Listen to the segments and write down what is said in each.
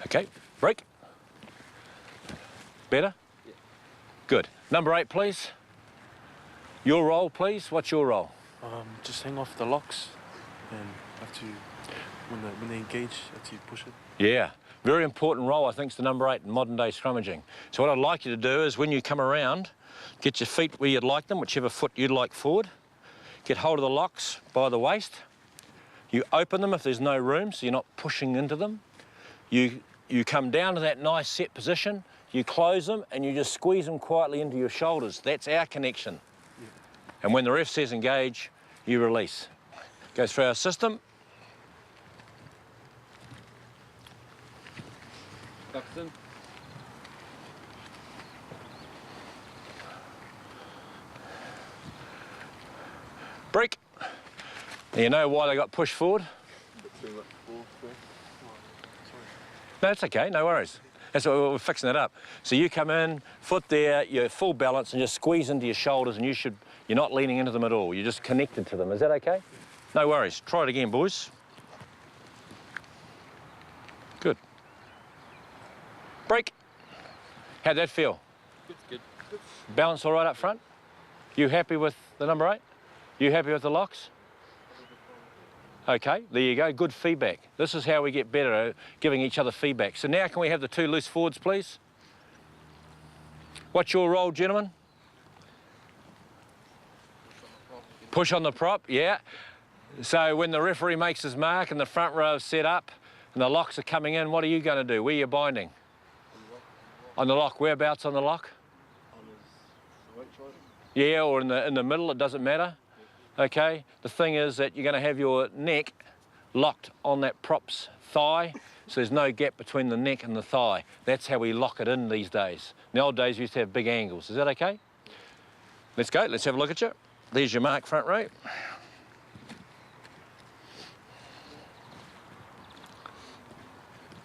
Okay, break. Better? Yeah. Good. Number 8, please. Your role, please. What's your role? Just hang off the locks and have to, when they engage, have to push it. Yeah, very important role, I think, is the number 8 in modern day scrummaging. So what I'd like you to do is when you come around, get your feet where you'd like them, whichever foot you'd like forward. Get hold of the locks by the waist. You open them if there's no room, so you're not pushing into them. You come down to that nice set position, you close them, and you just squeeze them quietly into your shoulders. That's our connection. Yeah. And when the ref says engage, you release. Goes through our system. Buxton. Break. Now you know why they got pushed forward? No, it's okay, no worries. That's what we're fixing it up. So you come in, foot there, you're full balance and just squeeze into your shoulders and you're not leaning into them at all. You're just connected to them. Is that okay? No worries. Try it again, boys. Good. Break. How'd that feel? Good. Balance all right up front? You happy with the number 8? You happy with the locks? Okay, there you go, good feedback. This is how we get better at giving each other feedback. So now can we have the 2 loose forwards, please? What's your role, gentlemen? Push on the prop, yeah. So when the referee makes his mark and the front row is set up and the locks are coming in, what are you going to do? Where are you binding? On the lock. Whereabouts on the lock? On his right side. Yeah, or in the middle, it doesn't matter. Okay, the thing is that you're going to have your neck locked on that prop's thigh, so there's no gap between the neck and the thigh. That's how we lock it in these days. In the old days, we used to have big angles. Is that okay? Let's go, let's have a look at you. There's your mark, front row.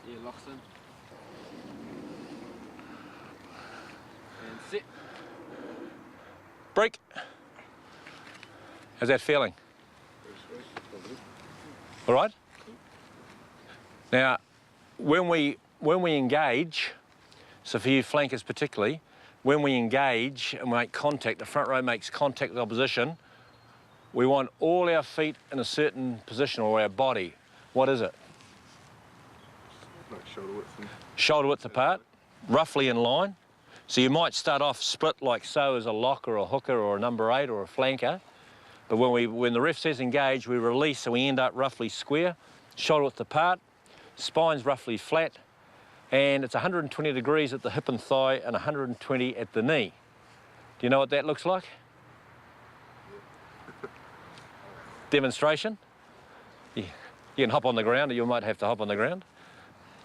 Yeah, locks in. And sit. Break. How's that feeling? All right? Now, when we engage, so for you flankers particularly, when we engage and make contact, the front row makes contact with the opposition, we want all our feet in a certain position, or our body. What is it? Like shoulder width. Shoulder width apart, roughly in line. So you might start off split like so as a lock or a hooker or a number 8 or a flanker. But when the ref says engage, we release, so we end up roughly square, shoulder width apart, spine's roughly flat, and it's 120 degrees at the hip and thigh and 120 at the knee. Do you know what that looks like? Demonstration? You can hop on the ground, or you might have to hop on the ground.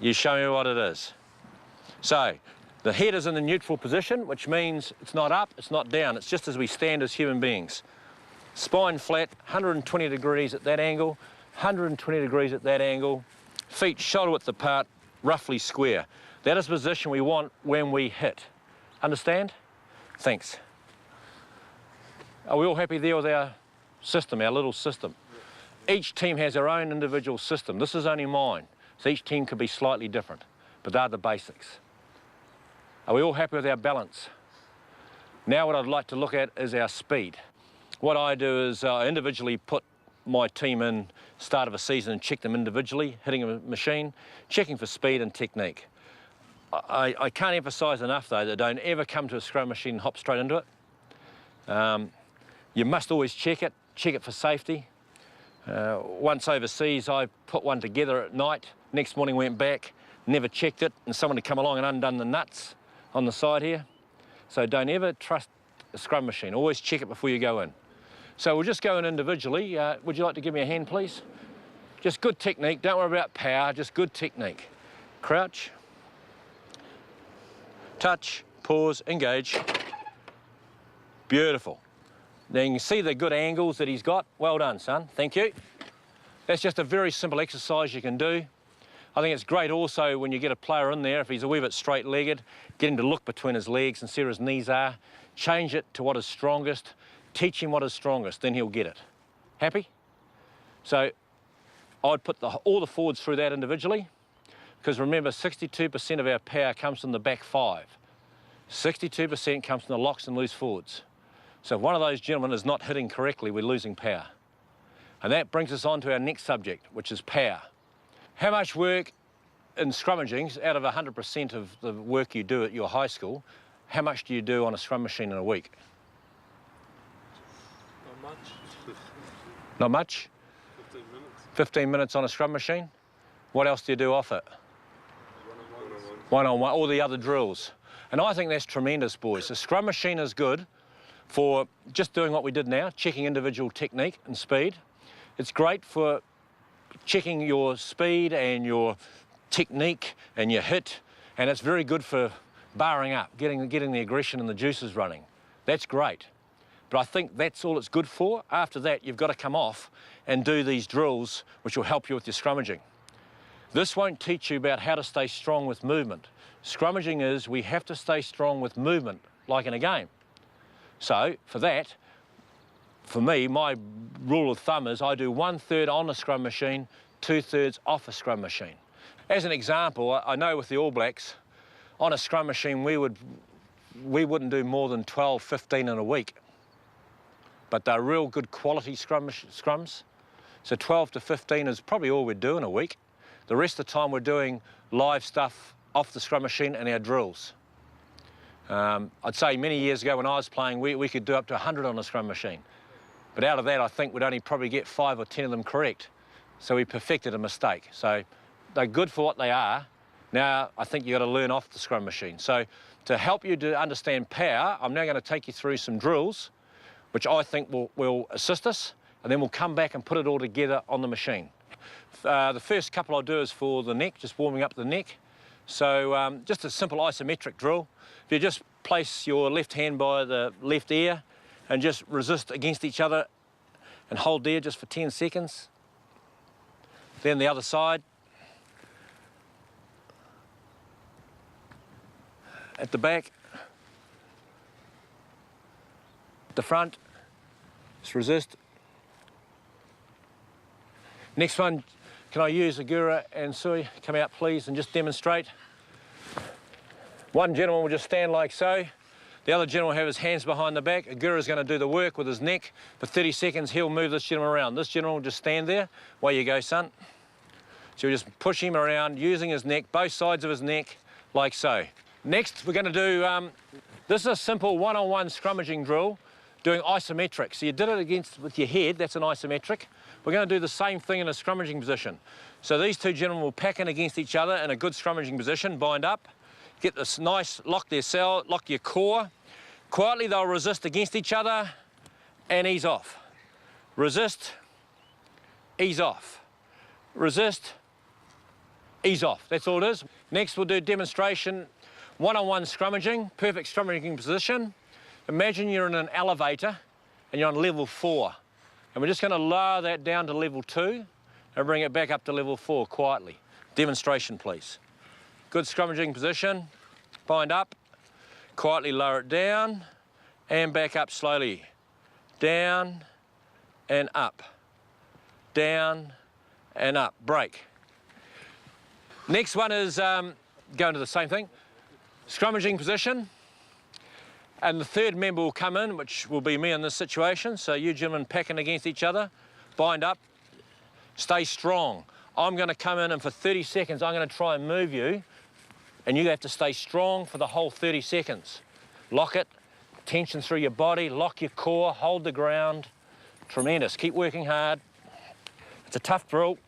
You show me what it is. So, the head is in the neutral position, which means it's not up, it's not down, it's just as we stand as human beings. Spine flat, 120 degrees at that angle, 120 degrees at that angle, feet shoulder width apart, roughly square. That is the position we want when we hit. Understand? Thanks. Are we all happy there with our system, our little system? Each team has their own individual system. This is only mine, so each team could be slightly different, but they're the basics. Are we all happy with our balance? Now what I'd like to look at is our speed. What I do is I individually put my team in start of a season and check them individually, hitting a machine, checking for speed and technique. I can't emphasise enough though that don't ever come to a scrum machine and hop straight into it. You must always check it for safety. Once overseas I put one together at night, next morning went back, never checked it, and someone had come along and undone the nuts on the side here. So don't ever trust a scrum machine, always check it before you go in. So we'll just go in individually. Would you like to give me a hand, please? Just good technique, don't worry about power, just good technique. Crouch, touch, pause, engage. Beautiful. Now you can see the good angles that he's got. Well done, son, thank you. That's just a very simple exercise you can do. I think it's great also when you get a player in there, if he's a wee bit straight-legged, get him to look between his legs and see where his knees are, change it to what is strongest, teach him what is strongest, then he'll get it. Happy? So I'd put all the forwards through that individually. because remember 62% of our power comes from the back five. 62% comes from the locks and loose forwards. So if one of those gentlemen is not hitting correctly, we're losing power. And that brings us on to our next subject, which is power. How much work in scrummaging, out of 100% of the work you do at your high school, how much do you do on a scrum machine in a week? Not much. Not much? 15 minutes. 15 minutes on a scrum machine? What else do you do off it? One-on-one, all the other drills. And I think that's tremendous, boys. A scrum machine is good for just doing what we did now, checking individual technique and speed. It's great for checking your speed and your technique and your hit, and it's very good for barring up, getting the aggression and the juices running. That's great. But I think that's all it's good for. After that, you've got to come off and do these drills which will help you with your scrummaging. This won't teach you about how to stay strong with movement. Scrummaging is we have to stay strong with movement, like in a game. So for that, for me, my rule of thumb is I do 1/3 on a scrum machine, 2/3 off a scrum machine. As an example, I know with the All Blacks, on a scrum machine we wouldn't do more than 12, 15 in a week. But they're real good quality scrums. So 12 to 15 is probably all we do in a week. The rest of the time we're doing live stuff off the scrum machine and our drills. I'd say many years ago when I was playing, we could do up to 100 on a scrum machine. But out of that, I think we'd only probably get 5 or 10 of them correct. So we perfected a mistake. So they're good for what they are. Now, I think you've got to learn off the scrum machine. So to help you to understand power, I'm now going to take you through some drills, which I think will assist us, and then we'll come back and put it all together on the machine. The first couple I'll do is for the neck, just warming up the neck. So just a simple isometric drill. If you just place your left hand by the left ear and just resist against each other and hold there just for 10 seconds. Then the other side. At the back. At the front. Just resist. Next one, can I use Agura and Sui? Come out please and just demonstrate. One gentleman will just stand like so. The other gentleman will have his hands behind the back. Agura's going to do the work with his neck. For 30 seconds, he'll move this gentleman around. This gentleman will just stand there. Away you go, son. So we just push him around using his neck, both sides of his neck, like so. Next, we're going to do, this is a simple one-on-one scrummaging drill, doing isometric. So you did it with your head, that's an isometric. We're going to do the same thing in a scrummaging position. So these two gentlemen will pack in against each other in a good scrummaging position, bind up, get this nice, lock their cell, lock your core. Quietly they'll resist against each other and ease off. Resist, ease off. Resist, ease off. That's all it is. Next we'll do demonstration, one-on-one scrummaging, perfect scrummaging position. Imagine you're in an elevator and you're on level 4. And we're just going to lower that down to level 2 and bring it back up to level 4 quietly. Demonstration, please. Good scrummaging position, bind up, quietly lower it down and back up slowly. Down and up, down and up, break. Next one is going to the same thing, scrummaging position. And the third member will come in, which will be me in this situation. So you gentlemen packing against each other, bind up, stay strong. I'm going to come in and for 30 seconds I'm going to try and move you and you have to stay strong for the whole 30 seconds. Lock it, tension through your body, lock your core, hold the ground. Tremendous, keep working hard. It's a tough drill.